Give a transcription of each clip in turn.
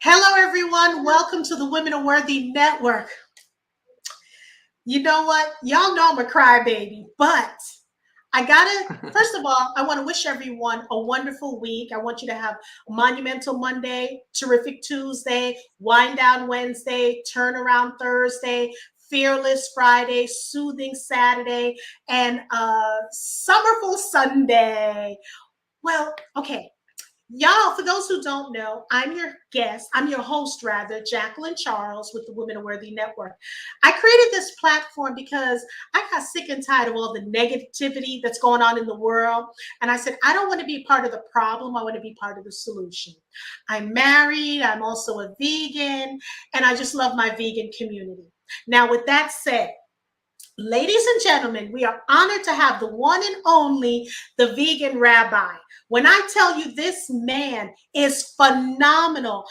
Hello, everyone. Welcome to the Women Are Worthy Network. You know what? Y'all know I'm a crybaby, but first of all, I want to wish everyone a wonderful week. I want you to have a monumental Monday, terrific Tuesday, wind down Wednesday, turnaround Thursday, fearless Friday, soothing Saturday, and summerful Sunday. Well, okay. Y'all, for those who don't know, I'm your host rather, Jacqueline Charles with the Women Are Worthy Network. I created this platform because I got sick and tired of all the negativity that's going on in the world. And I said, I don't want to be part of the problem. I want to be part of the solution. I'm married. I'm also a vegan, and I just love my vegan community. Now, with that said, ladies and gentlemen, we are honored to have the one and only, the Vegan Rabbi. When I tell you this man is phenomenal,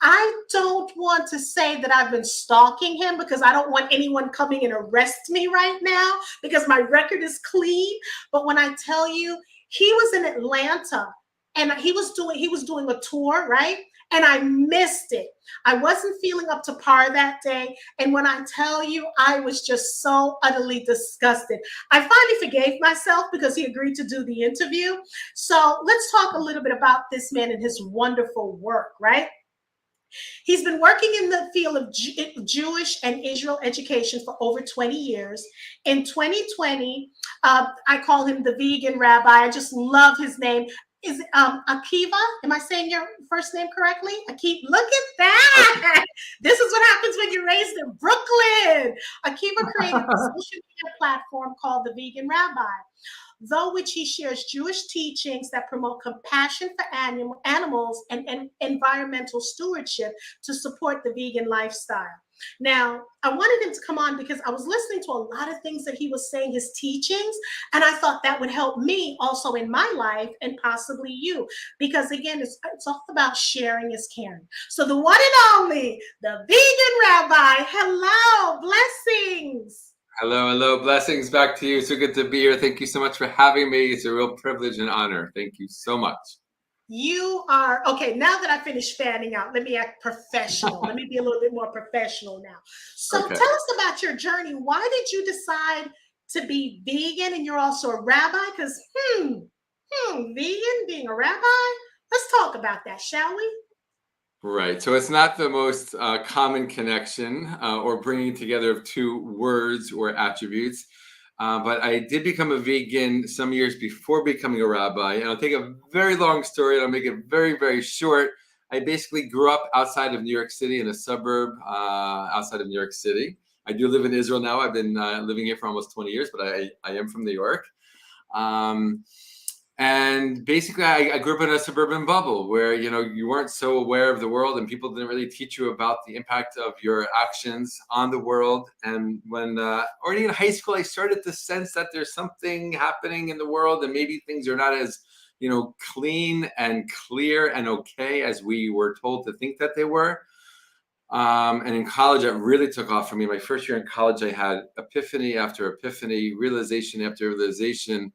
I don't want to say that I've been stalking him because I don't want anyone coming and arrest me right now because my record is clean. But when I tell you, he was in Atlanta and he was doing a tour, right? And I missed it. I wasn't feeling up to par that day. And when I tell you, I was just so utterly disgusted. I finally forgave myself because he agreed to do the interview. So let's talk a little bit about this man and his wonderful work, right? He's been working in the field of Jewish and Israel education for over 20 years. In 2020, I call him the Vegan Rabbi. I just love his name. Is it Akiva? Am I saying your first name correctly? Akiva, look at that. This is what happens when you're raised in Brooklyn. Akiva created a social media platform called the Vegan Rabbi, though which he shares Jewish teachings that promote compassion for animals and environmental stewardship to support the vegan lifestyle. Now, I wanted him to come on because I was listening to a lot of things that he was saying, his teachings, and I thought that would help me also in my life and possibly you. Because again, it's all about sharing is caring. So the one and only, the Vegan Rabbi, hello, blessings. Hello. Blessings back to you. So good to be here. Thank you so much for having me. It's a real privilege and honor. Thank you so much. You are, okay, now that I finished fanning out, let me act professional. Let me be a little bit more professional now. So Okay. tell us about your journey. Why did you decide to be vegan and you're also a rabbi? Because, vegan, being a rabbi? Let's talk about that, shall we? Right. So it's not the most common connection or bringing together of two words or attributes. But I did become a vegan some years before becoming a rabbi. And I'll take a very long story and I'll make it very, very short. I basically grew up outside of New York City in a suburb outside of New York City. I do live in Israel now. I've been living here for almost 20 years, but I am from New York. And basically, I grew up in a suburban bubble where, you weren't so aware of the world and people didn't really teach you about the impact of your actions on the world. And when already in high school, I started to sense that there's something happening in the world and maybe things are not as, clean and clear and okay as we were told to think that they were. And in college, it really took off for me. My first year in college, I had epiphany after epiphany, realization after realization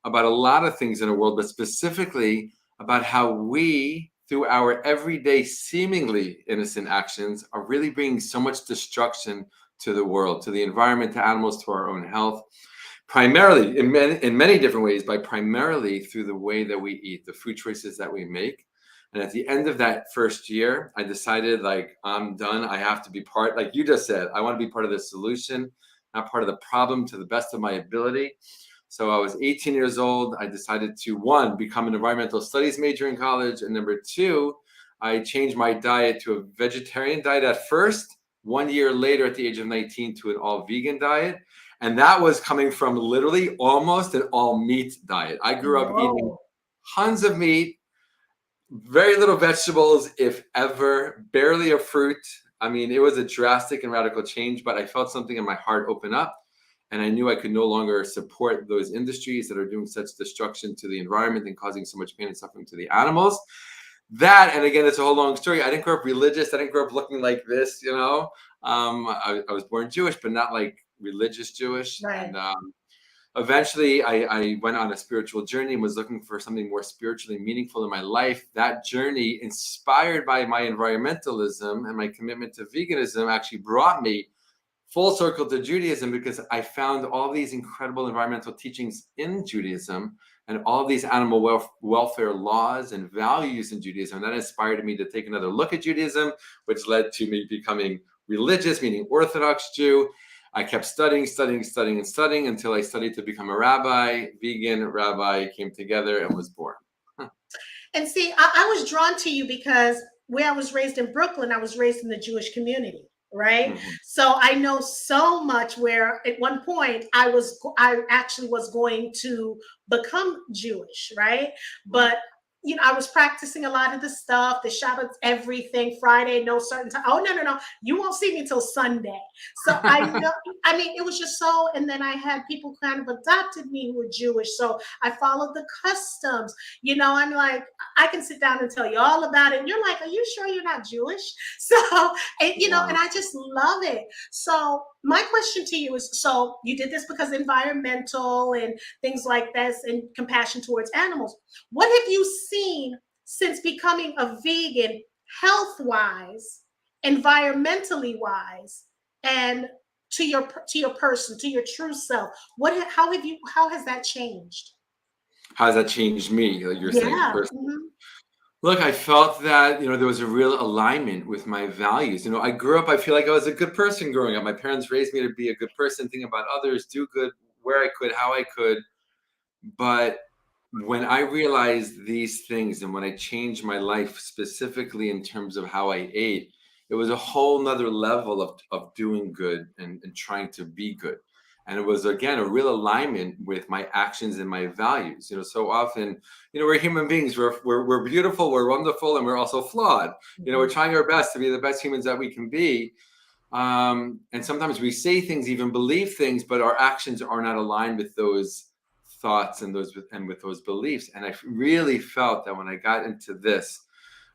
about a lot of things in the world, but specifically about how we, through our everyday, seemingly innocent actions, are really bringing so much destruction to the world, to the environment, to animals, to our own health. Primarily, in many different ways, but primarily through the way that we eat, the food choices that we make. And at the end of that first year, I decided, I'm done. I have to be part, like you just said, I want to be part of the solution, not part of the problem, to the best of my ability. So I was 18 years old. I decided to, one, become an environmental studies major in college. And number two, I changed my diet to a vegetarian diet at first. 1 year later, at the age of 19, to an all vegan diet. And that was coming from literally almost an all meat diet. I grew up eating tons of meat, very little vegetables, if ever, barely a fruit. I mean, it was a drastic and radical change, but I felt something in my heart open up. And I knew I could no longer support those industries that are doing such destruction to the environment and causing so much pain and suffering to the animals. That, and again, it's a whole long story. I didn't grow up religious. I didn't grow up looking like this, I was born Jewish, but not like religious Jewish. Right. And eventually I went on a spiritual journey and was looking for something more spiritually meaningful in my life. That journey, inspired by my environmentalism and my commitment to veganism, actually brought me full circle to Judaism, because I found all these incredible environmental teachings in Judaism and all these animal welfare laws and values in Judaism. And that inspired me to take another look at Judaism, which led to me becoming religious, meaning Orthodox Jew. I kept studying until I studied to become a rabbi. Vegan Rabbi came together and was born. And see, I was drawn to you because where I was raised in Brooklyn, I was raised in the Jewish community, right? Mm-hmm. So I know so much, where at one point I actually was going to become Jewish, right? But I was practicing a lot of the stuff, the Shabbat, everything, Friday, no certain time. Oh, no. You won't see me until Sunday. So I know, it was just so, and then I had people kind of adopted me who were Jewish. So I followed the customs. I'm like, I can sit down and tell you all about it. And you're like, are you sure you're not Jewish? So, and, and I just love it. So my question to you is, so you did this because environmental and things like this and compassion towards animals. What have you seen since becoming a vegan, health-wise, environmentally wise, and to your person, to your true self? How has that changed? How has that changed me? Like you're saying, Yeah. personally. Mm-hmm. Look, I felt that, there was a real alignment with my values. I grew up, I feel like I was a good person growing up. My parents raised me to be a good person, think about others, do good where I could, how I could. But when I realized these things and when I changed my life specifically in terms of how I ate, it was a whole nother level of doing good and trying to be good. And it was, again, a real alignment with my actions and my values. So often, we're human beings. We're beautiful, we're wonderful, and we're also flawed. We're trying our best to be the best humans that we can be. And sometimes we say things, even believe things, but our actions are not aligned with those thoughts and with those beliefs. And I really felt that when I got into this,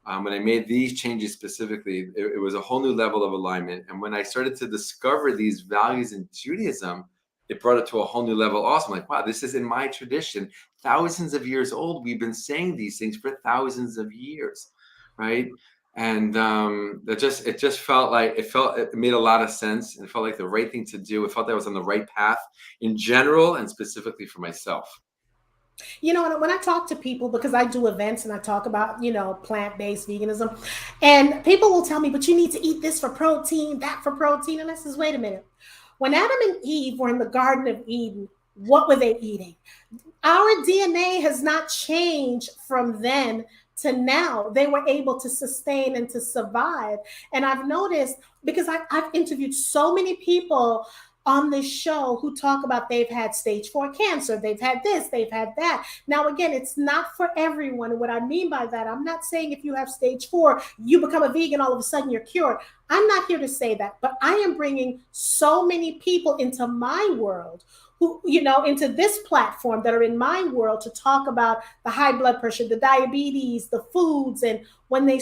when I made these changes specifically, it was a whole new level of alignment. And when I started to discover these values in Judaism, it brought it to a whole new level also. I'm like, wow, this is in my tradition, thousands of years old. We've been saying these things for thousands of years, right? And it just felt like it made a lot of sense. It felt like the right thing to do. It felt that I was on the right path in general and specifically for myself. When I talk to people, because I do events and I talk about, plant-based veganism, and people will tell me, but you need to eat this for protein, that for protein. And I says, wait a minute. When Adam and Eve were in the Garden of Eden, what were they eating? Our DNA has not changed from then to now. They were able to sustain and to survive. And I've noticed, because I've interviewed so many people on this show who talk about they've had stage 4 cancer, they've had this, they've had that. Now, again, it's not for everyone. And what I mean by that, I'm not saying if you have stage 4, you become a vegan, all of a sudden you're cured. I'm not here to say that, but I am bringing so many people into my world who, into this platform that are in my world to talk about the high blood pressure, the diabetes, the foods. And when they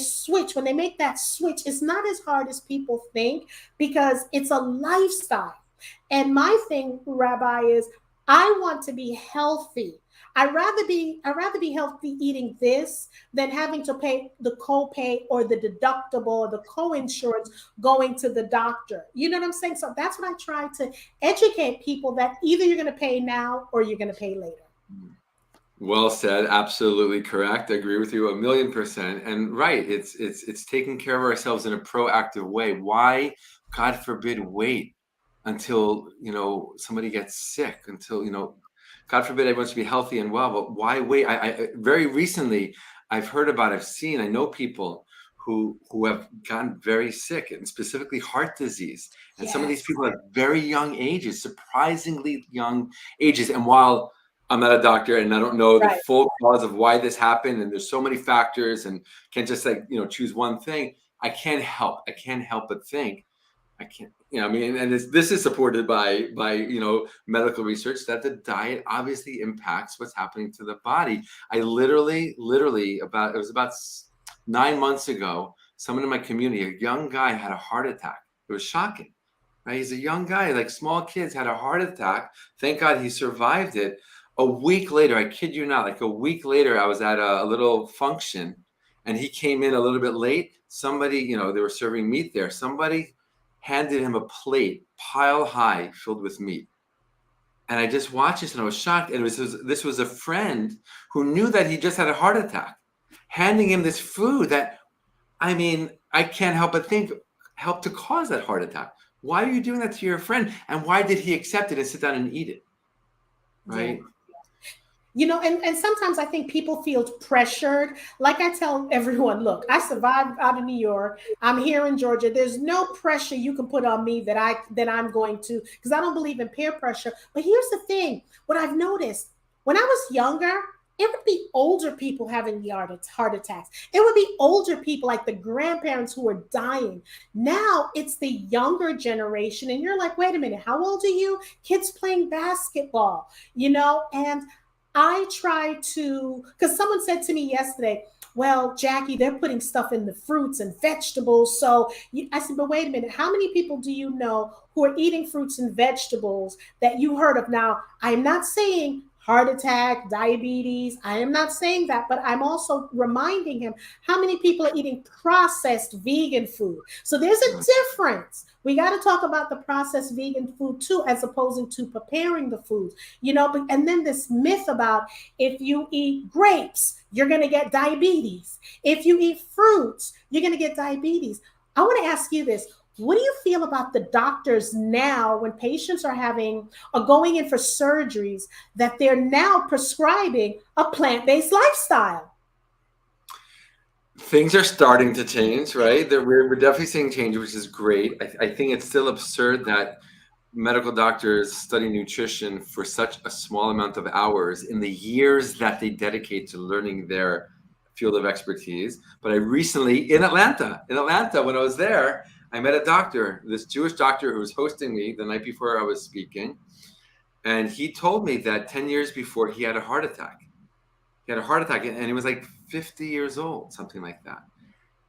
make that switch, it's not as hard as people think, because it's a lifestyle. And my thing, Rabbi, is I want to be healthy. I'd rather be healthy eating this than having to pay the copay or the deductible or the co-insurance going to the doctor. You know what I'm saying? So that's what I try to educate people, that either you're going to pay now or you're going to pay later. Well said. Absolutely correct. I agree with you 1,000,000%. And right, it's taking care of ourselves in a proactive way. Why, God forbid, wait until somebody gets sick, until God forbid everyone should be healthy and well, but why wait? I very recently I've seen, I know people who have gotten very sick, and specifically heart disease. And some of these people have very young ages, surprisingly young ages. And while I'm not a doctor and I don't know the full cause of why this happened, and there's so many factors and can't just choose one thing, I can't help but think, and this is supported by medical research, that the diet obviously impacts what's happening to the body. I literally it was about 9 months ago, someone in my community, a young guy, had a heart attack. It was shocking, right? He's a young guy, like small kids, had a heart attack. Thank God he survived it. A week later, I kid you not, like a week later, I was at a little function and he came in a little bit late. Somebody, they were serving meat there. Somebody handed him a plate pile high filled with meat. And I just watched this and I was shocked. And this was a friend who knew that he just had a heart attack, handing him this food that, I mean, I can't help but think helped to cause that heart attack. Why are you doing that to your friend? And why did he accept it and sit down and eat it? Right? Yeah. And sometimes I think people feel pressured. Like I tell everyone, look, I survived out of New York. I'm here in Georgia. There's no pressure you can put on me that I'm going to, because I don't believe in peer pressure. But here's the thing, what I've noticed, when I was younger, it would be older people having the heart attacks. It would be older people like the grandparents who are dying. Now it's the younger generation. And you're like, wait a minute, how old are you? Kids playing basketball, and I try to, because someone said to me yesterday, well, Jackie, they're putting stuff in the fruits and vegetables. So I said, but wait a minute, how many people do you know who are eating fruits and vegetables that you heard of? Now, I'm not saying heart attack, diabetes. I am not saying that, but I'm also reminding him how many people are eating processed vegan food. So there's a difference. We got to talk about the processed vegan food too, as opposed to preparing the food, and then this myth about if you eat grapes, you're going to get diabetes. If you eat fruits, you're going to get diabetes. I want to ask you this. What do you feel about the doctors now when patients are going in for surgeries that they're now prescribing a plant-based lifestyle? Things are starting to change, right? We're definitely seeing change, which is great. I think it's still absurd that medical doctors study nutrition for such a small amount of hours in the years that they dedicate to learning their field of expertise. But I recently, in Atlanta, when I was there, I met a doctor, this Jewish doctor who was hosting me the night before I was speaking. And he told me that 10 years before he had a heart attack. He had a heart attack and he was like 50 years old, something like that.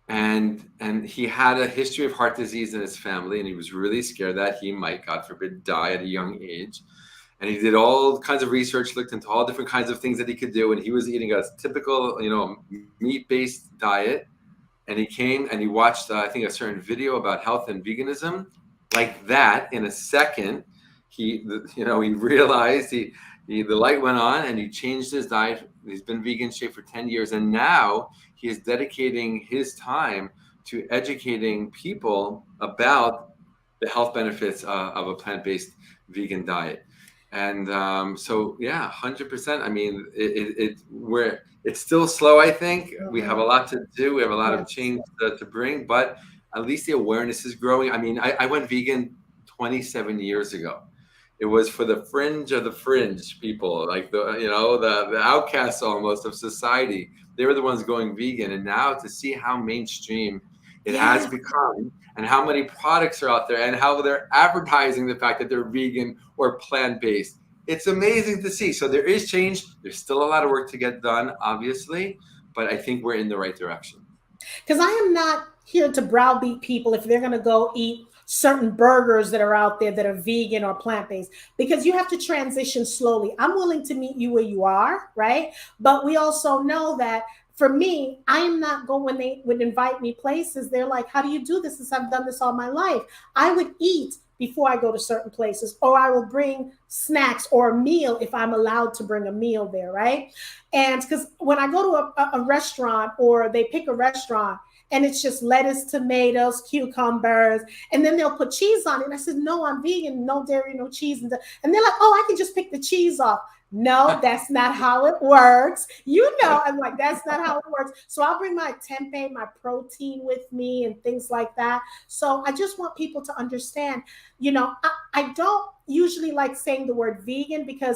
And he had a history of heart disease in his family, and he was really scared that he might, God forbid, die at a young age. And he did all kinds of research, looked into all different kinds of things that he could do. And he was eating a typical, meat-based diet. And he came and he watched, I think, a certain video about health and veganism. Like that, in a second, he realized the light went on and he changed his diet. He's been vegan shape for 10 years. And now he is dedicating his time to educating people about the health benefits of a plant-based vegan diet. And so, yeah, 100%. I mean, it's still slow, I think. We have a lot to do. We have a lot of change to bring, but at least the awareness is growing. I mean, I went vegan 27 years ago. It was for the fringe of the fringe people, like the outcasts almost of society. They were the ones going vegan. And now to see how mainstream it has become and how many products are out there and how they're advertising the fact that they're vegan or plant-based, it's amazing to see. So there is change. There's still a lot of work to get done, obviously, but I think we're in the right direction. Because I am not here to browbeat people if they're going to go eat certain burgers that are out there that are vegan or plant-based, because you have to transition slowly. I'm willing to meet you where you are, right? But we also know that for me, I am not going, when they would invite me places, they're like, how do you do this? Since I've done this all my life. I would eat before I go to certain places, or I will bring snacks or a meal if I'm allowed to bring a meal there, right? And because when I go to a restaurant, or they pick a restaurant and it's just lettuce, tomatoes, cucumbers, and then they'll put cheese on it. And I said, no, I'm vegan, no dairy, no cheese. And they're like, oh, I can just pick the cheese off. No, that's not how it works. I'm like, that's not how it works. So I'll bring my tempeh, my protein with me and things like that. So I just want people to understand, I don't usually like saying the word vegan, because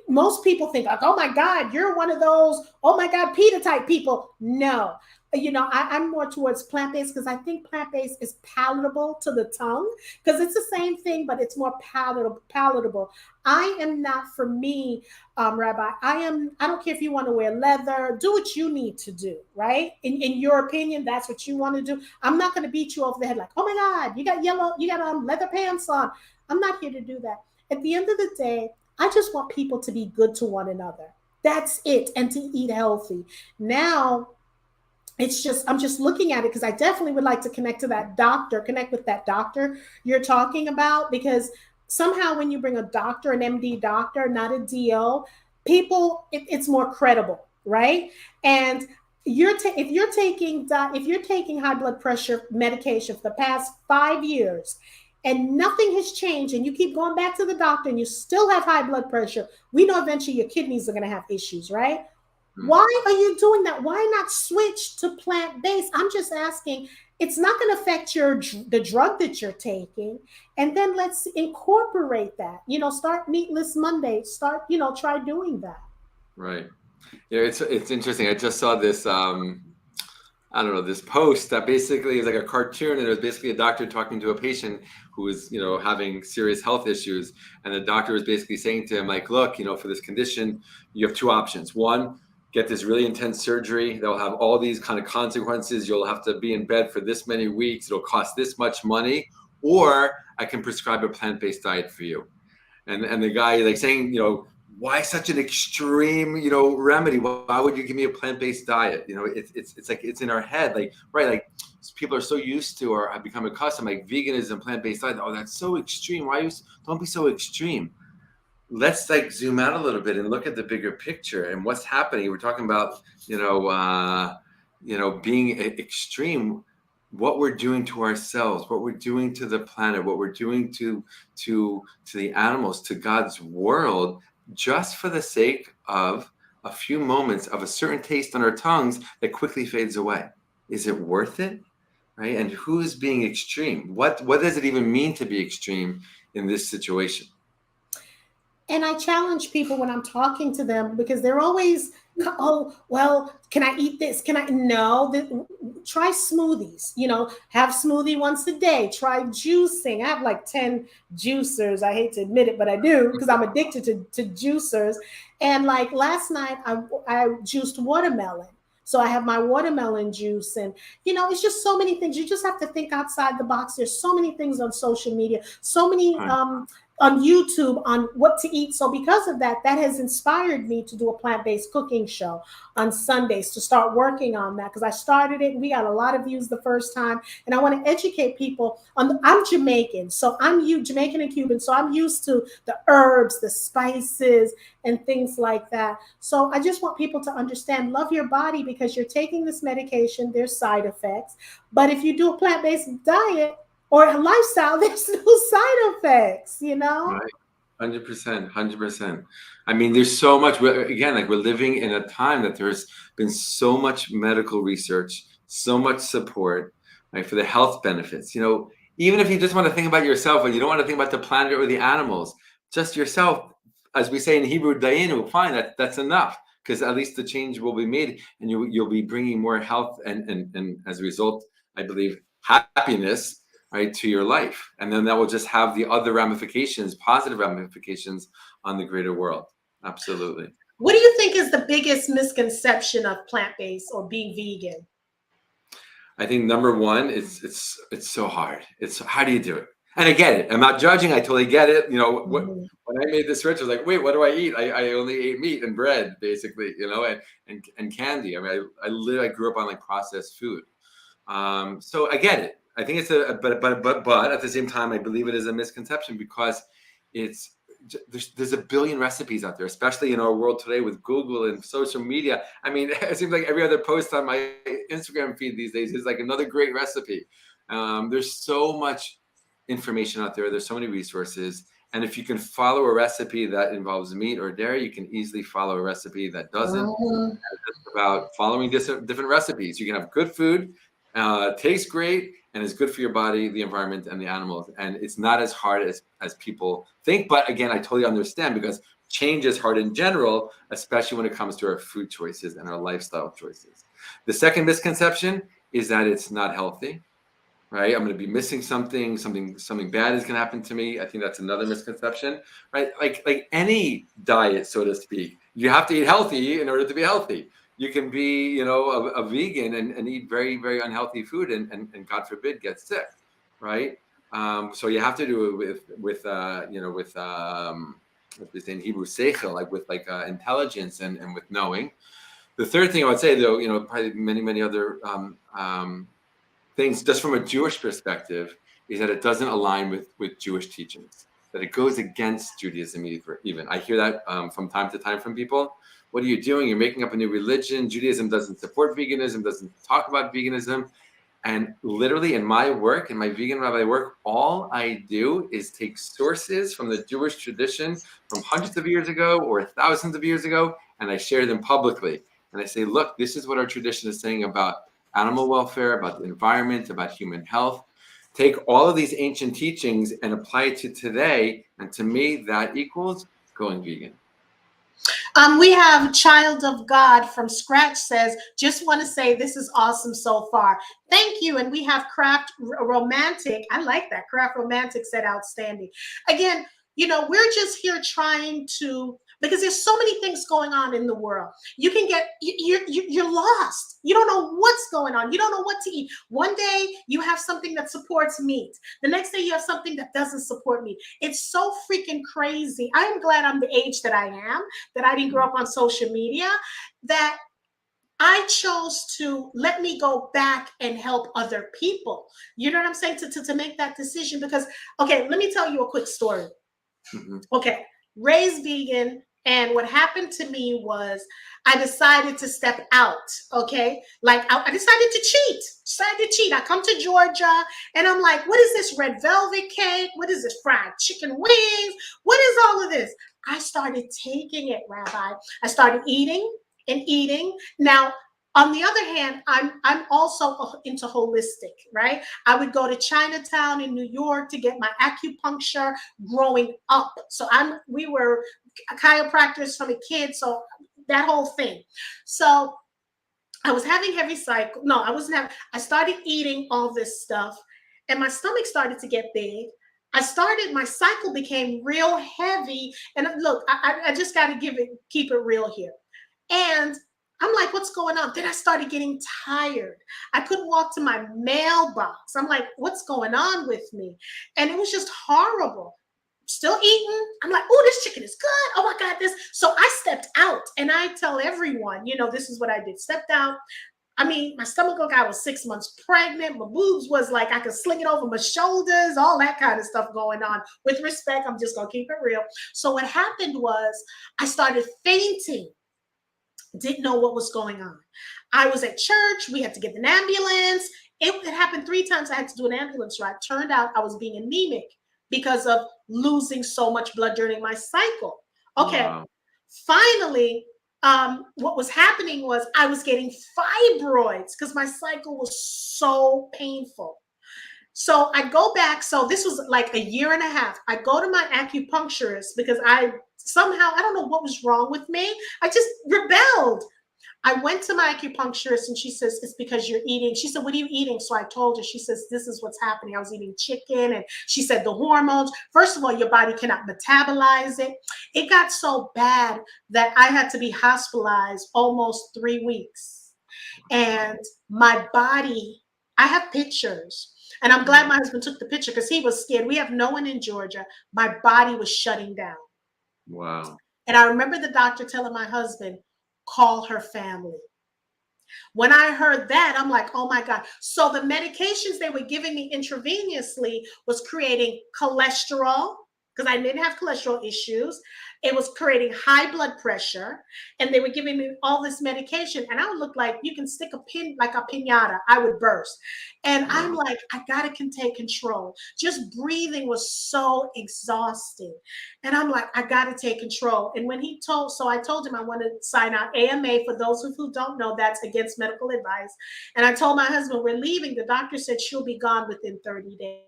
most people think like, oh my God, you're one of those, oh my God, PETA type people. No, I'm more towards plant-based because I think plant-based is palatable to the tongue because it's the same thing, but it's more palatable. I am not, for me, Rabbi, I don't care if you want to wear leather, do what you need to do, right? In your opinion, that's what you want to do. I'm not going to beat you over the head like, oh my God, you got leather pants on. I'm not here to do that. At the end of the day, I just want people to be good to one another. That's it. And to eat healthy. Now, I'm just looking at it because I definitely would like to connect with that doctor you're talking about, because somehow when you bring a doctor, an MD doctor, not a DO, it's more credible, right? And if you're taking high blood pressure medication for the past 5 years and nothing has changed, and you keep going back to the doctor and you still have high blood pressure, we know eventually your kidneys are going to have issues, right? Why are you doing that? Why not switch to plant-based? I'm just asking. It's not going to affect the drug that you're taking, and then let's incorporate that. Start meatless Monday. Start, try doing that. Right. Yeah, it's interesting. I just saw this. I don't know, this post that basically is like a cartoon, and it was basically a doctor talking to a patient who was, having serious health issues, and the doctor was basically saying to him, like, look, for this condition, you have two options. One, get this really intense surgery that will have all these kind of consequences. You'll have to be in bed for this many weeks. It'll cost this much money, or I can prescribe a plant-based diet for you. And the guy like saying, why such an extreme, remedy? Why would you give me a plant-based diet? It's like it's in our head, like, right, like people are so used to or have become accustomed, like veganism, plant-based diet. Oh, that's so extreme. Don't be so extreme. Let's like zoom out a little bit and look at the bigger picture and what's happening. We're talking about, being extreme, what we're doing to ourselves, what we're doing to the planet, what we're doing to the animals, to God's world, just for the sake of a few moments of a certain taste on our tongues that quickly fades away. Is it worth it? Right? And who's being extreme? What does it even mean to be extreme in this situation? And I challenge people when I'm talking to them, because they're always, oh, well, can I eat this? No, try smoothies, have smoothie once a day, try juicing. I have like 10 juicers. I hate to admit it, but I do, because I'm addicted to juicers. And like last night, I juiced watermelon. So I have my watermelon juice, and it's just so many things. You just have to think outside the box. There's so many things on social media, so many on YouTube on what to eat. So because of that has inspired me to do a plant-based cooking show on Sundays, to start working on that, because I started it and we got a lot of views the first time. And I want to educate people I'm Jamaican, so Jamaican and Cuban, so I'm used to the herbs, the spices, and things like that. So I just want people to understand, love your body, because you're taking this medication, there's side effects. But if you do a plant-based diet or a lifestyle, there's no side effects, Right. 100%, 100%. I mean, there's so much, again, like we're living in a time that there's been so much medical research, so much support, right, for the health benefits. Even if you just want to think about yourself and you don't want to think about the planet or the animals, just yourself, as we say in Hebrew, dayenu, fine, that's enough, because at least the change will be made, and you'll be bringing more health and as a result, I believe, happiness, right, to your life. And then that will just have the other ramifications, positive ramifications on the greater world. Absolutely. What do you think is the biggest misconception of plant-based or being vegan? I think number one is it's so hard. It's how do you do it? And I get it. I'm not judging. I totally get it. When I made this switch, I was like, wait, what do I eat? I only ate meat and bread, basically, and candy. I mean, I grew up on like processed food. So I get it. I think it's but at the same time, I believe it is a misconception, because there's a billion recipes out there, especially in our world today with Google and social media. I mean, it seems like every other post on my Instagram feed these days is like another great recipe. There's so much information out there. There's so many resources. And if you can follow a recipe that involves meat or dairy, you can easily follow a recipe that doesn't. It's about following different recipes. You can have good food, tastes great, and is good for your body, the environment, and the animals. And it's not as hard as people think. But again, I totally understand, because change is hard in general, especially when it comes to our food choices and our lifestyle choices. The second misconception is that it's not healthy, right? I'm going to be missing something bad is going to happen to me. I think that's another misconception, right? Like any diet, so to speak, you have to eat healthy in order to be healthy. You can be, you know, a vegan and eat very, very unhealthy food and God forbid get sick, right? So you have to do it with you know, with what they say in Hebrew, seichel, like with intelligence and with knowing. The third thing I would say, though, you know, probably many other things, just from a Jewish perspective, is that it doesn't align with Jewish teachings, that it goes against Judaism even. I hear that from time to time from people. What are you doing? You're making up a new religion. Judaism doesn't support veganism, doesn't talk about veganism. And literally in my work, in my Vegan Rabbi work, all I do is take sources from the Jewish tradition from hundreds of years ago or thousands of years ago, and I share them publicly. And I say, look, this is what our tradition is saying about animal welfare, about the environment, about human health. Take all of these ancient teachings and apply it to today. And to me, that equals going vegan. We have Child of God from Scratch says, just want to say this is awesome so far. Thank you. And we have Craft Romantic. I like that. Craft Romantic said outstanding. Again, you know, we're just here trying to, because there's so many things going on in the world. You can get, you're lost. You don't know what's going on. You don't know what to eat. One day you have something that supports meat. The next day you have something that doesn't support meat. It's so freaking crazy. I'm glad I'm the age that I am, that I didn't grow up on social media, that I chose to let me go back and help other people. You know what I'm saying? To make that decision, because, okay, let me tell you a quick story. Okay, raised vegan. And what happened to me was I decided to step out. Okay, like I decided to cheat. I come to Georgia and I'm like, what is this red velvet cake? What is this fried chicken wings? What is all of this? I started taking it, Rabbi. I started eating and eating. Now, on the other hand, I'm also into holistic, right? I would go to Chinatown in New York to get my acupuncture growing up. So we were chiropractors from a kid, so that whole thing. So I was having heavy cycle. No, I wasn't having. I started eating all this stuff, and my stomach started to get big. My cycle became real heavy. And look, I just got to keep it real here. And I'm like, what's going on? Then I started getting tired. I couldn't walk to my mailbox. I'm like, what's going on with me? And it was just horrible. Still eating. I'm like, oh, this chicken is good. Oh my God, this. So I stepped out, and I tell everyone, you know, this is what I did. Stepped out. I mean, my stomach, I was 6 months pregnant. My boobs was like, I could sling it over my shoulders, all that kind of stuff going on. With respect, I'm just going to keep it real. So what happened was I started fainting. Didn't know what was going on. I was at church. We had to get an ambulance. It happened 3 times. I had to do an ambulance ride. Turned out I was being anemic because of losing so much blood during my cycle. Okay. Wow. Finally, what was happening was I was getting fibroids because my cycle was so painful. So I go back. So this was like a year and a half. I go to my acupuncturist because I don't know what was wrong with me. I just rebelled. I went to my acupuncturist and she says, it's because you're eating. She said, what are you eating? So I told her, she says, this is what's happening. I was eating chicken. And she said, the hormones, first of all, your body cannot metabolize it. It got so bad that I had to be hospitalized almost 3 weeks. And my body, I have pictures. And I'm glad my husband took the picture because he was scared. We have no one in Georgia. My body was shutting down. Wow. And I remember the doctor telling my husband, call her family. When I heard that, I'm like, oh my God. So the medications they were giving me intravenously was creating cholesterol, because I didn't have cholesterol issues. It was creating high blood pressure, and they were giving me all this medication. And I would look like you can stick a pin, like a piñata. I would burst. And I'm like, I got to take control. Just breathing was so exhausting. And I'm like, I got to take control. And when I told him I want to sign out AMA. For those who don't know, that's against medical advice. And I told my husband, we're leaving. The doctor said she'll be gone within 30 days.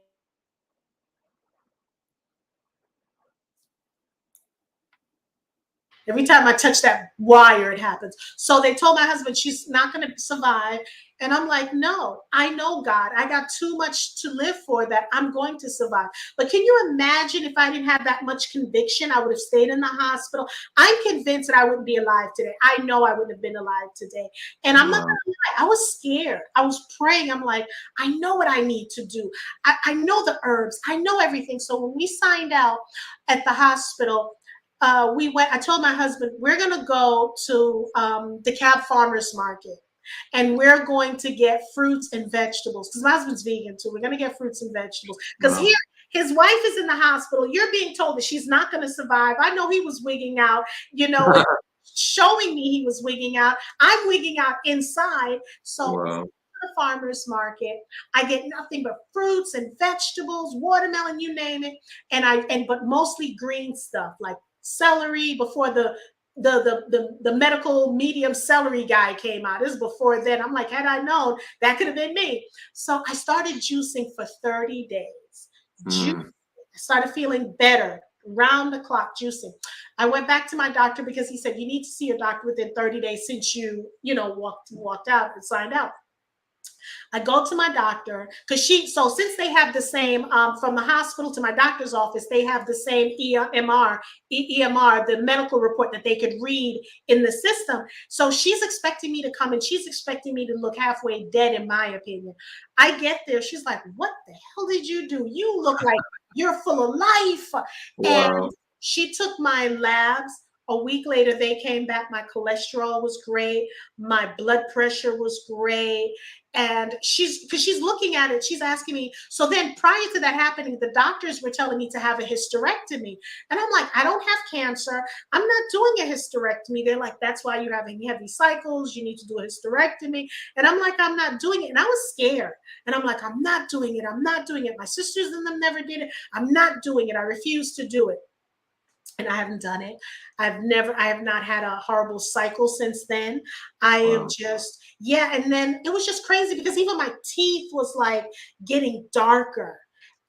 Every time I touch that wire, it happens. So they told my husband she's not going to survive. And I'm like, no, I know God. I got too much to live for that I'm going to survive. But can you imagine if I didn't have that much conviction, I would have stayed in the hospital. I'm convinced that I wouldn't be alive today. I know I wouldn't have been alive today. And I'm not Wow. going to lie, I was scared. I was praying. I'm like, I know what I need to do. I know the herbs. I know everything. So when we signed out at the hospital, we went. I told my husband, we're going to go to the Cab Farmers Market, and we're going to get fruits and vegetables because my husband's vegan too. We're going to get fruits and vegetables because Wow. here his wife is in the hospital. You're being told that she's not going to survive. I know he was wigging out, and showing me he was wigging out. I'm wigging out inside. So Wow. the farmers market, I get nothing but fruits and vegetables, watermelon, you name it, but mostly green stuff like celery before the medical medium celery guy came out. This is before then. I'm like, had I known, that could have been me. So I started juicing for 30 days. I started feeling better round the clock juicing. I went back to my doctor because he said, you need to see your doctor within 30 days since walked out and signed out. I go to my doctor because since they have the same, from the hospital to my doctor's office, they have the same EMR, the medical report that they could read in the system. So she's expecting me to come and she's expecting me to look halfway dead, in my opinion. I get there. She's like, what the hell did you do? You look like you're full of life. And Wow. she took my labs. A week later, they came back. My cholesterol was great. My blood pressure was great. And because she's looking at it, she's asking me. So then prior to that happening, the doctors were telling me to have a hysterectomy. And I'm like, I don't have cancer. I'm not doing a hysterectomy. They're like, that's why you're having heavy cycles. You need to do a hysterectomy. And I'm like, I'm not doing it. And I was scared. And I'm like, I'm not doing it. I'm not doing it. My sisters and them never did it. I'm not doing it. I refuse to do it. And I haven't done it. I have not had a horrible cycle since then. I am Wow. just, yeah. And then it was just crazy because even my teeth was like getting darker.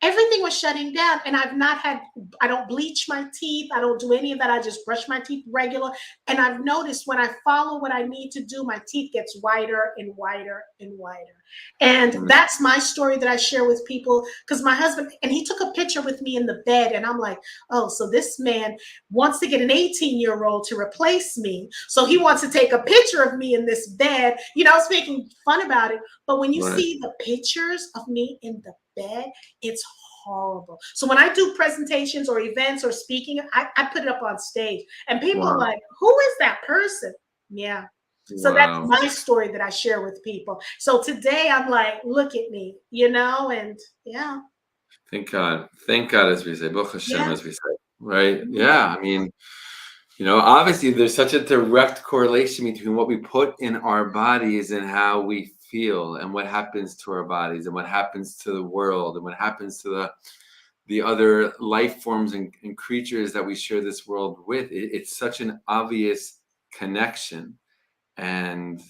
Everything was shutting down. And I don't bleach my teeth. I don't do any of that. I just brush my teeth regular. And I've noticed when I follow what I need to do, my teeth gets whiter and whiter and whiter. And that's my story that I share with people because my husband, and he took a picture with me in the bed. And I'm like, oh, so this man wants to get an 18-year-old to replace me. So he wants to take a picture of me in this bed. I was making fun about it. But when you Right. see the pictures of me in the bed, it's horrible. So when I do presentations or events or speaking, I put it up on stage and people are Wow. like, who is that person? Yeah. So that's Wow. my story that I share with people. So today I'm like, look at me, and yeah. Thank God. Thank God, as we say, Baruch Hashem, Yeah. as we say. Right? Mhm. Yeah. I mean, obviously there's such a direct correlation between what we put in our bodies and how we feel and what happens to our bodies and what happens to the world and what happens to the other life forms and creatures that we share this world with. It's such an obvious connection. And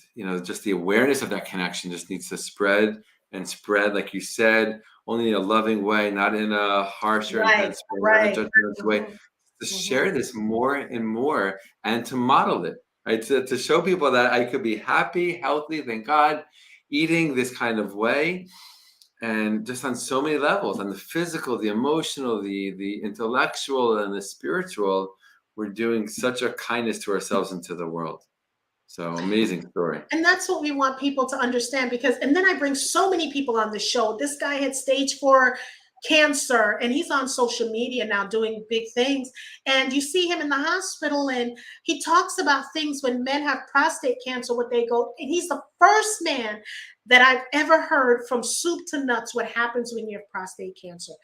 just the awareness of that connection just needs to spread and spread, like you said, only in a loving way, not in a harsh or Right, intense way, not in a right. judgmental way, Mhm, to mhm. share this more and more and to model it, right? To show people that I could be happy, healthy, thank God, eating this kind of way. And just on so many levels, on the physical, the emotional, the intellectual, and the spiritual, we're doing such a kindness to ourselves and to the world. So amazing story. And that's what we want people to understand and then I bring so many people on the show. This guy had stage 4 cancer and he's on social media now doing big things. And you see him in the hospital and he talks about things when men have prostate cancer, what they go, and he's the first man that I've ever heard from soup to nuts what happens when you have prostate cancer.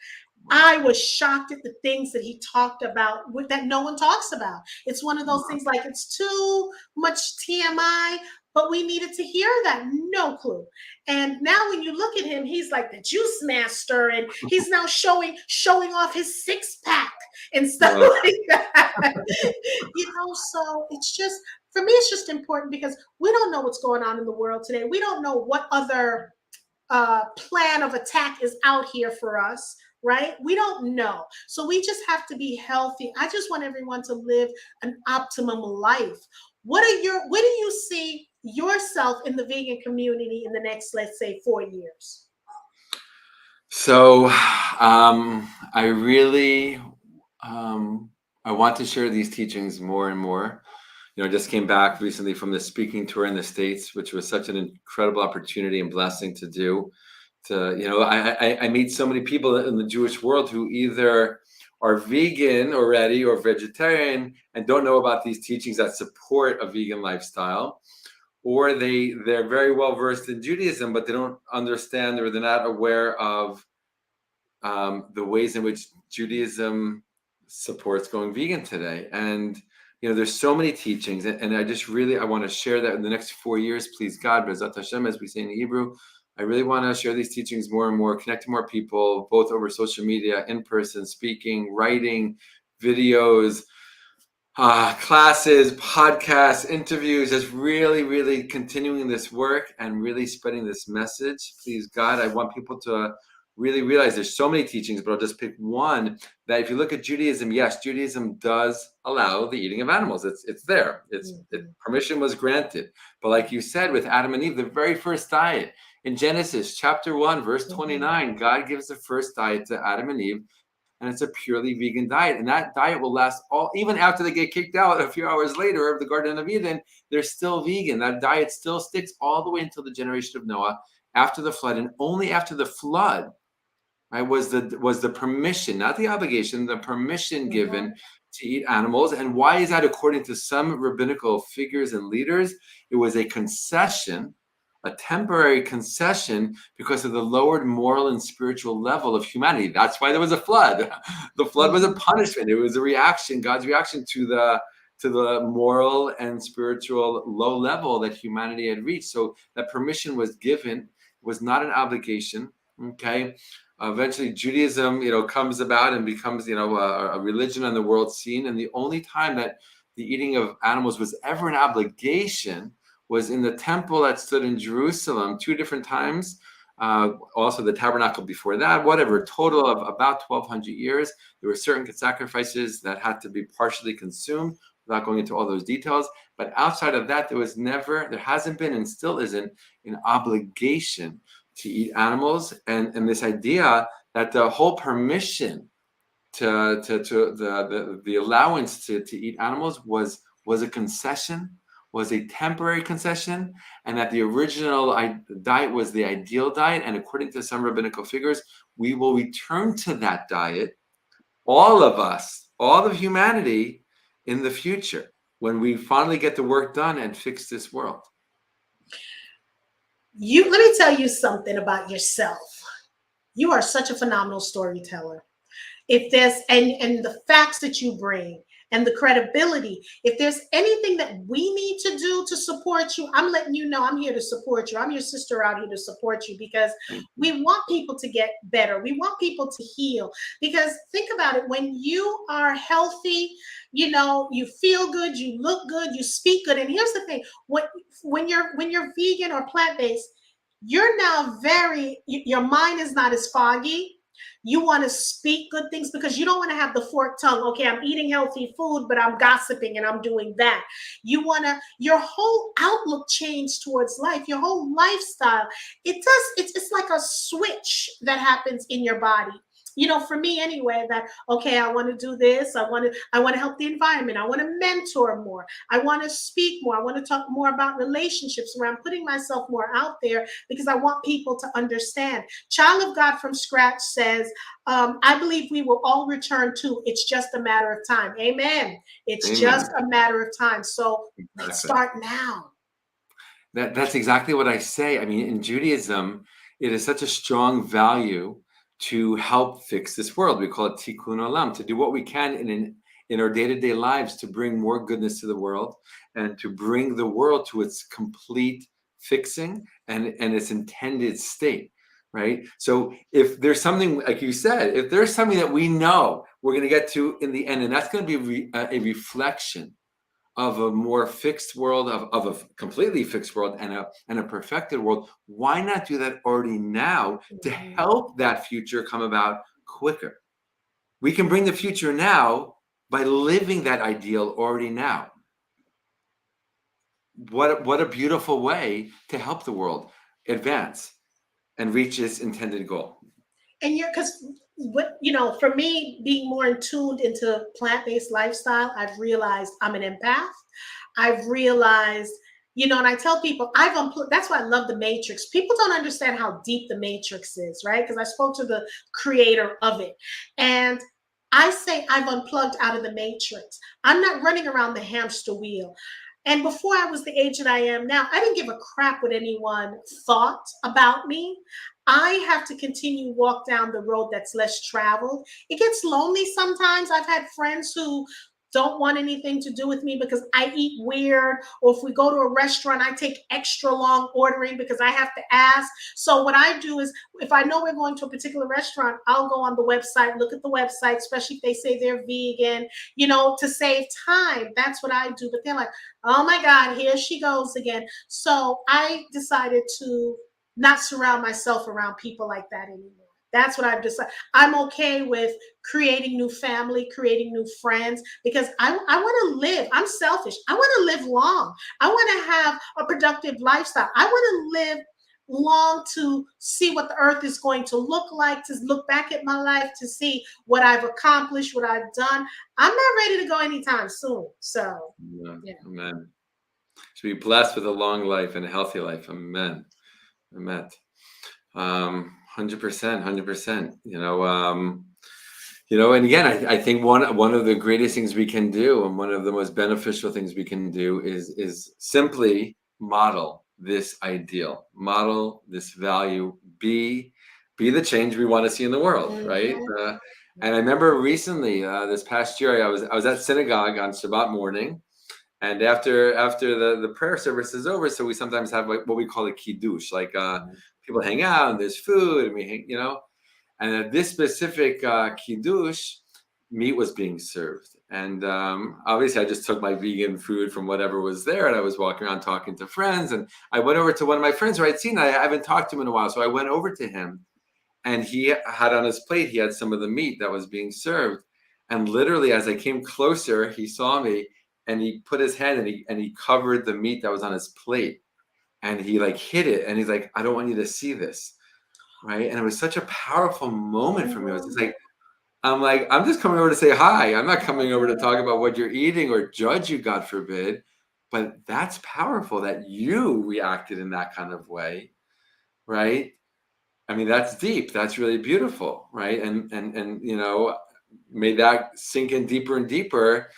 Wow. I was shocked at the things that he talked about that no one talks about. It's one of those Wow. things like it's too much TMI, but we needed to hear that. No clue. And now when you look at him, he's like the juice master, and he's now showing off his six pack and stuff Wow. like that. So it's just for me, it's just important because we don't know what's going on in the world today. We don't know what other plan of attack is out here for us. right? We don't know. So we just have to be healthy. I just want everyone to live an optimum life. Where do you see yourself in the vegan community in the next, let's say, 4 years? So I really I want to share these teachings more and more. I just came back recently from the speaking tour in the States, which was such an incredible opportunity and blessing to do. I meet so many people in the Jewish world who either are vegan already or vegetarian and don't know about these teachings that support a vegan lifestyle, or they're very well versed in Judaism, but they don't understand or they're not aware of the ways in which Judaism supports going vegan today. And there's so many teachings, and I want to share that in the next 4 years, please God, B'ezrat Hashem, as we say in Hebrew. I really want to share these teachings more and more, connect to more people, both over social media, in person, speaking, writing, videos, classes, podcasts, interviews, just really, really continuing this work and really spreading this message. Please God, I want people to really realize there's so many teachings, but I'll just pick one that if you look at Judaism, yes, Judaism does allow the eating of animals. It's there. Permission was granted. But like you said, with Adam and Eve, the very first diet in Genesis chapter 1, verse 29, God gives the first diet to Adam and Eve, and it's a purely vegan diet. And that diet will last even after they get kicked out a few hours later of the Garden of Eden, they're still vegan. That diet still sticks all the way until the generation of Noah, after the flood. And only after the flood, right, was the permission, not the obligation, the permission given to eat animals. And why is that? According to some rabbinical figures and leaders, it was a concession, a temporary concession, because of the lowered moral and spiritual level of humanity. That's why there was a flood. The flood was a punishment. It was a reaction, God's reaction to the moral and spiritual low level that humanity had reached. So that permission was given, was not an obligation. Okay. Eventually Judaism, comes about and becomes, a religion on the world scene. And the only time that the eating of animals was ever an obligation was in the temple that stood in Jerusalem 2 different times. Also the tabernacle before that, whatever, total of about 1,200 years. There were certain sacrifices that had to be partially consumed, without going into all those details. But outside of that, there hasn't been and still isn't an obligation to eat animals. And this idea that the whole permission to the allowance to eat animals was a concession, was a temporary concession, and that the original diet was the ideal diet. And according to some rabbinical figures, we will return to that diet, all of us, all of humanity, in the future, when we finally get the work done and fix this world. Let me tell you something about yourself. You are such a phenomenal storyteller. If there's and the facts that you bring and the credibility, if there's anything that we need to do to support you, I'm letting you know I'm here to support you. I'm your sister out here to support you, because we want people to get better. We want people to heal. Because think about it, when you are healthy, you feel good, you look good, you speak good. And here's the thing, when you're vegan or plant-based, you're now your mind is not as foggy. You want to speak good things because you don't want to have the forked tongue. Okay, I'm eating healthy food, but I'm gossiping and I'm doing that. Your whole outlook change towards life, your whole lifestyle. It's like a switch that happens in your body. For me anyway, that, okay, I want to do this. I want to help the environment. I want to mentor more. I want to speak more. I want to talk more about relationships, where I'm putting myself more out there because I want people to understand. Child of God from Scratch says, I believe we will all return to, it's just a matter of time. Amen. It's just a matter of time. So let's start now. That's exactly what I say. I mean, in Judaism, it is such a strong value to help fix this world. We call it tikkun olam, to do what we can in our day-to-day lives to bring more goodness to the world and to bring the world to its complete fixing and its intended state, right? So if there's something, like you said, if there's something that we know we're going to get to in the end, and that's going to be a reflection of a more fixed world, of a completely fixed world and a perfected world, why not do that already now to help that future come about quicker. We can bring the future now by living that ideal already now. What a beautiful way to help the world advance and reach its intended goal. And because what, for me, being more tuned into plant-based lifestyle, I've realized I'm an empath. I've realized, and I tell people I've unplugged. That's why I love the Matrix. People don't understand how deep the Matrix is, right? Because I spoke to the creator of it, and I say I've unplugged out of the Matrix. I'm not running around the hamster wheel. And before I was the age that I am now, I didn't give a crap what anyone thought about me. I have to continue walk down the road that's less traveled. It gets lonely sometimes. I've had friends who don't want anything to do with me because I eat weird, or if we go to a restaurant, I take extra long ordering because I have to ask. So what I do is, if I know we're going to a particular restaurant, I'll go on the website, look at the website, especially if they say they're vegan, to save time. That's what I do. But they're like, oh my God, here she goes again. So I decided to not surround myself around people like that anymore. That's what I've decided. I'm okay with creating new family, creating new friends, because I want to live. I'm selfish. I want to live long. I want to have a productive lifestyle. I want to live long to see what the earth is going to look like, to look back at my life, to see what I've accomplished, what I've done. I'm not ready to go anytime soon. So, yeah. Amen. To be blessed with a long life and a healthy life. Amen. Amen. 100%. And again, I think one of the greatest things we can do, and one of the most beneficial things we can do, is simply model this ideal, model this value, be the change we want to see in the world, right? And I remember recently, this past year, I was at synagogue on Shabbat morning, and after the prayer service is over, so we sometimes have like what we call a kiddush, like people hang out and there's food and we hang, and at this specific kiddush, meat was being served. And obviously I just took my vegan food from whatever was there, and I was walking around talking to friends, and I went over to one of my friends who I'd seen. I haven't talked to him in a while. So I went over to him, and he had on his plate, he had some of the meat that was being served. And literally as I came closer, he saw me, and he put his hand and he covered the meat that was on his plate, and he like hid it, and he's like, I don't want you to see this. Right. And it was such a powerful moment for me. It was just like, I'm just coming over to say hi. I'm not coming over to talk about what you're eating or judge you, God forbid. But that's powerful that you reacted in that kind of way. Right. I mean, that's deep. That's really beautiful. Right. And may that sink in deeper and deeper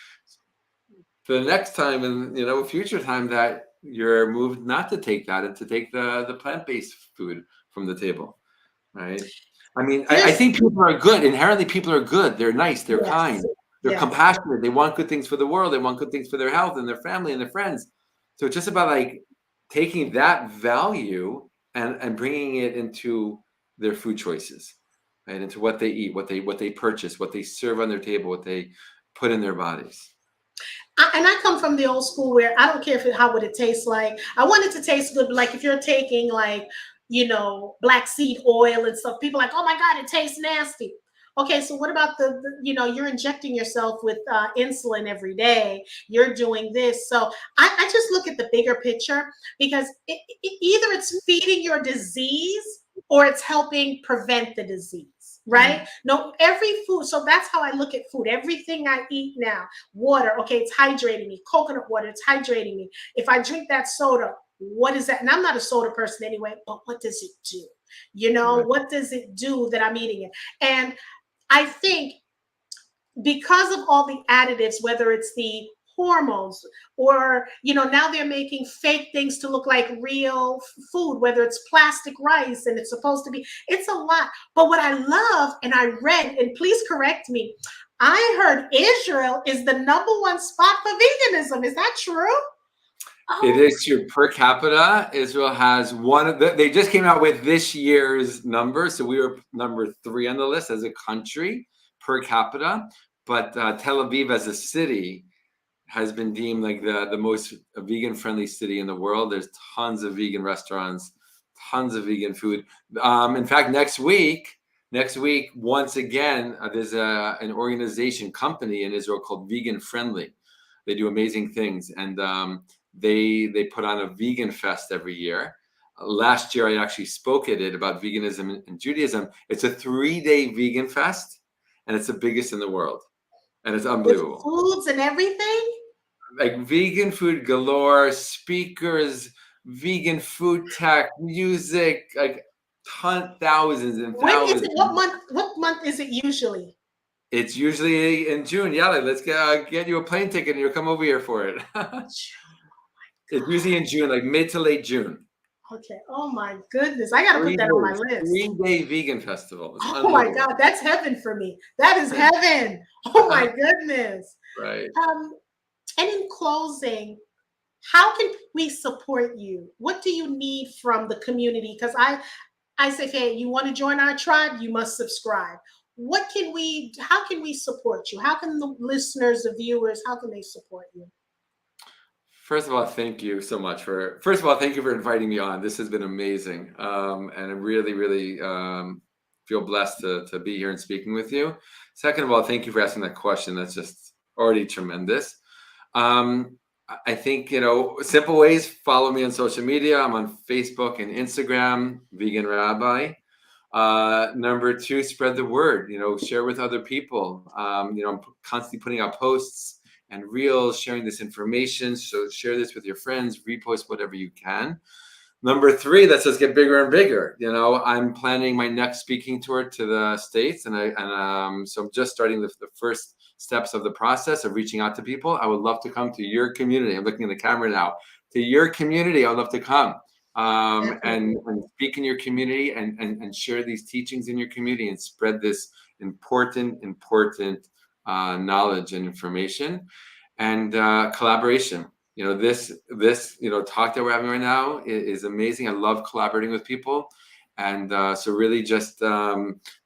for the next time, and future time that you're moved not to take that and to take the plant-based food from the table. Right. I mean, I think people are good. Inherently, people are good. They're nice. They're kind. They're compassionate. They want good things for the world. They want good things for their health and their family and their friends. So it's just about like taking that value and bringing it into their food choices, right? Into what they eat, what they purchase, what they serve on their table, what they put in their bodies. And I come from the old school where I don't care how would it taste like. I want it to taste good. Like if you're taking like, black seed oil and stuff, people are like, oh my God, it tastes nasty. Okay, so what about you're injecting yourself with insulin every day. You're doing this. So I just look at the bigger picture, because either it's feeding your disease or it's helping prevent the disease. Right? No, every food. So that's how I look at food. Everything I eat now, water, okay, it's hydrating me. Coconut water, it's hydrating me. If I drink that soda, what is that? And I'm not a soda person anyway, but what does it do? Right. What does it do that I'm eating it? And I think because of all the additives, whether it's the hormones or now they're making fake things to look like real food, whether it's plastic rice and it's supposed to be, it's a lot. But what I love, and I read, and please correct me, I heard Israel is the #1 spot for veganism. Is that true? It is true. Per capita, Israel has one of they just came out with this year's number, so we were number 3 on the list as a country per capita. But Tel Aviv as a city has been deemed like the most vegan-friendly city in the world. There's tons of vegan restaurants, tons of vegan food. In fact, next week Next week, once again, there's an organization company in Israel called Vegan Friendly. They do amazing things, and they put on a vegan fest every year. Last year, I actually spoke at it about veganism and Judaism. It's a 3-day vegan fest, and it's the biggest in the world, and it's With unbelievable. foods and everything? Like vegan food galore, speakers, vegan food tech, music, like thousands and When is thousands. it? What month is it usually? It's usually in June. Yeah, like, let's get you a plane ticket and you'll come over here for it. It's usually in June, like mid to late June. Okay. Oh my goodness. I got to put that on my list. 3-day vegan festival. It's Oh my God. That's heaven for me. That is heaven. Oh my goodness. Right. And in closing, how can we support you? What do you need from the community? Because I say, hey, you want to join our tribe, you must subscribe. How can we support you? How can the listeners, the viewers, how can they support you? First of all, thank you so much thank you for inviting me on. This has been amazing. And I really, really feel blessed to be here and speaking with you. Second of all, thank you for asking that question. That's just already tremendous. I think, simple ways, follow me on social media. I'm on Facebook and Instagram, Vegan Rabbi. Number 2, spread the word, share with other people. I'm constantly putting out posts and reels, sharing this information. So share this with your friends, repost whatever you can. Number 3, let's just get bigger and bigger. I'm planning my next speaking tour to the States, so I'm just starting the first steps of the process of reaching out to people. I would love to come to your community. I'm looking at the camera now. To your community, I would love to come and speak in your community and share these teachings in your community and spread this important knowledge and information and collaboration. This talk that we're having right now is amazing. I love collaborating with people, and so really just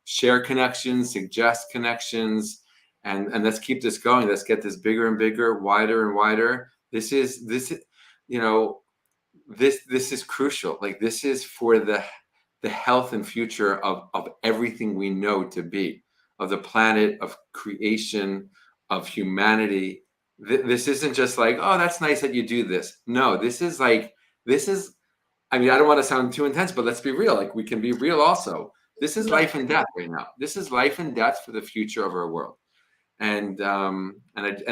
share connections, suggest connections, and let's keep this going. Let's get this bigger and bigger, wider and wider. This is crucial. Like, this is for the health and future of everything we know to be, of the planet, of creation, of humanity. This isn't just like, oh, that's nice that you do this. No, this is, I don't want to sound too intense, but let's be real. Like, we can be real also. This is life and death right now. This is life and death for the future of our world. And I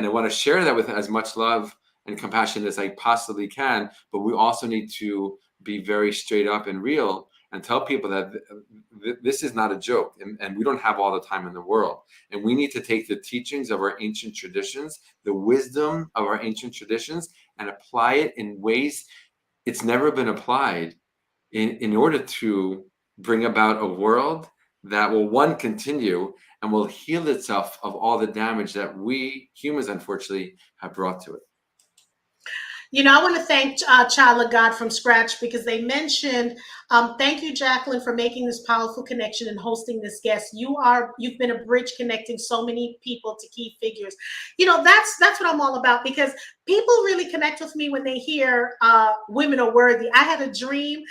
want to share that with as much love and compassion as I possibly can. But we also need to be very straight up and real and tell people that this is not a joke, and we don't have all the time in the world. And we need to take the teachings of our ancient traditions, the wisdom of our ancient traditions, and apply it in ways it's never been applied in order to bring about a world that will, one, continue and will heal itself of all the damage that we humans, unfortunately, have brought to it. I want to thank Child of God from Scratch, because they mentioned, thank you, Jacqueline, for making this powerful connection and hosting this guest. You've been a bridge connecting so many people to key figures. That's what I'm all about, because people really connect with me when they hear women are worthy. I had a dream.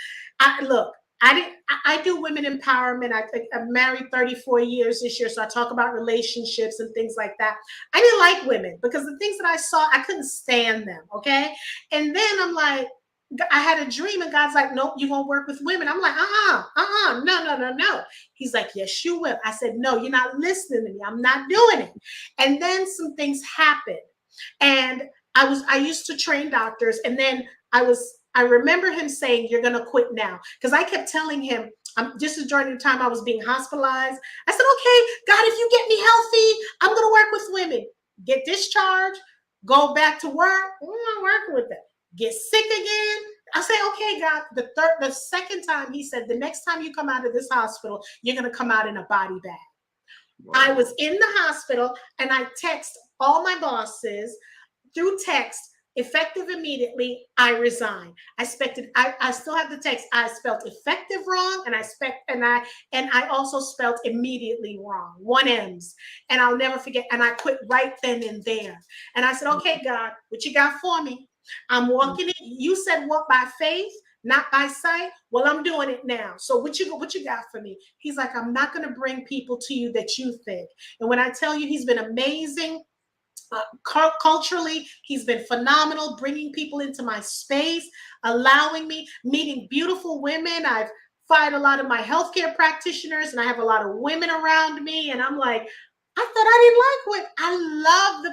I do women empowerment. I'm married 34 years this year, so I talk about relationships and things like that. I didn't like women because the things that I saw, I couldn't stand them, okay? And then I'm like, I had a dream, and God's like, nope, you're going to work with women. I'm like, no. He's like, yes, you will. I said, no, you're not listening to me. I'm not doing it. And then some things happened. And I used to train doctors, and then I remember him saying, you're going to quit now. Because I kept telling him, this is during the time I was being hospitalized. I said, okay, God, if you get me healthy, I'm going to work with women. Get discharged, go back to work. I'm not working with them. Get sick again. I say, okay, God. The second time, he said, the next time you come out of this hospital, you're going to come out in a body bag. Wow. I was in the hospital, and I text all my bosses through text, effective immediately, I resign. I still have the text. I spelled effective wrong, and I also spelled immediately wrong, 1 M's. And I'll never forget. And I quit right then and there. And I said, okay, God, what you got for me? I'm walking in. You said walk by faith. not by sight. Well, I'm doing it now. So what you got for me? He's like, I'm not going to bring people to you that you think. And when I tell you, he's been amazing. Culturally, he's been phenomenal, bringing people into my space, allowing me, meeting beautiful women. I've fired a lot of my healthcare practitioners, and I have a lot of women around me, and I'm like, I thought I didn't like what I love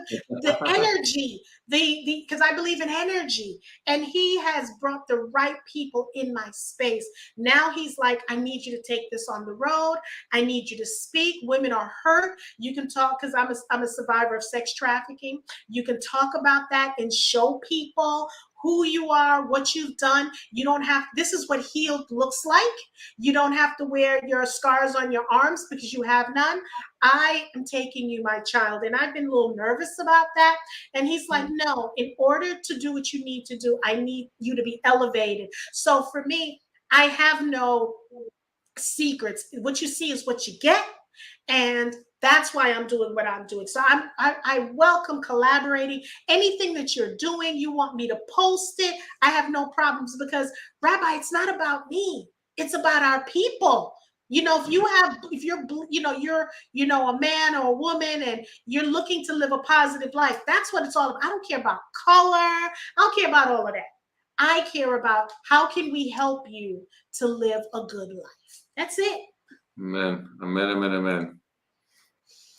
the energy, the because I believe in energy, and he has brought the right people in my space. Now he's like, I need you to take this on the road. I need you to speak. Women are hurt. You can talk, because I'm a survivor of sex trafficking. You can talk about that and show people who you are, what you've done. You don't have, this is what healed looks like. You don't have to wear your scars on your arms because you have none. I am taking you, my child. And I've been a little nervous about that. And he's like, no, in order to do what you need to do, I need you to be elevated. So for me, I have no secrets. What you see is what you get. And that's why I'm doing what I'm doing. So I welcome collaborating. Anything that you're doing, you want me to post it, I have no problems, because Rabbi, it's not about me. It's about our people. You know, if you're a man or a woman and you're looking to live a positive life, that's what it's all about. I don't care about color. I don't care about all of that. I care about how can we help you to live a good life. That's it. Amen. Amen. Amen. Amen.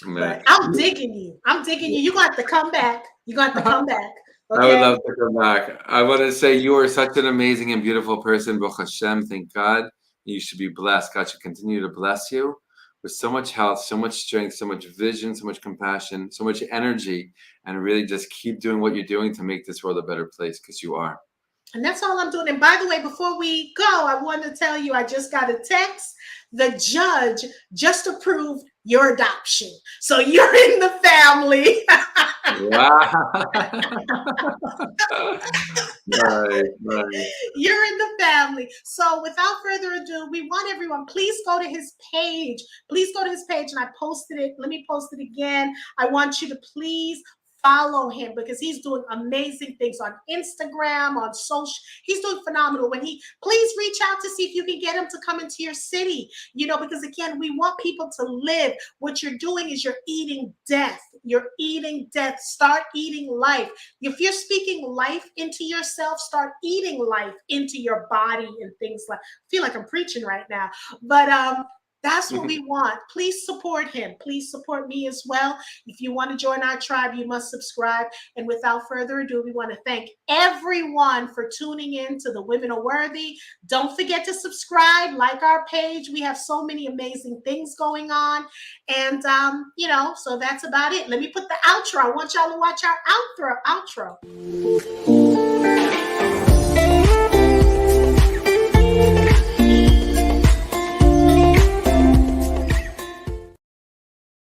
But I'm digging you. I'm digging you. You're going to have to come back. You're going to have to come back. Okay? I would love to come back. I want to say you are such an amazing and beautiful person. Baruch Hashem, thank God. You should be blessed. God should continue to bless you with so much health, so much strength, so much vision, so much compassion, so much energy, and really just keep doing what you're doing to make this world a better place, because you are. And that's all I'm doing. And by the way, before we go, I want to tell you, I just got a text. The judge just approved your adoption. So you're in the family. Wow. Right. You're in the family. So without further ado, we want everyone, please go to his page. Please go to his page. And I posted it. Let me post it again. I want you to please follow him, because he's doing amazing things on Instagram, on social. He's doing phenomenal. Please reach out to see if you can get him to come into your city, because again, we want people to live. What you're doing is you're eating death. You're eating death. Start eating life. If you're speaking life into yourself, start eating life into your body and things like, I feel like I'm preaching right now, but that's what we want. Please support him. Please support me as well. If you want to join our tribe, you must subscribe. And without further ado, we want to thank everyone for tuning in to The Women Are Worthy. Don't forget to subscribe, like our page. We have so many amazing things going on. And, so that's about it. Let me put the outro. I want y'all to watch our outro.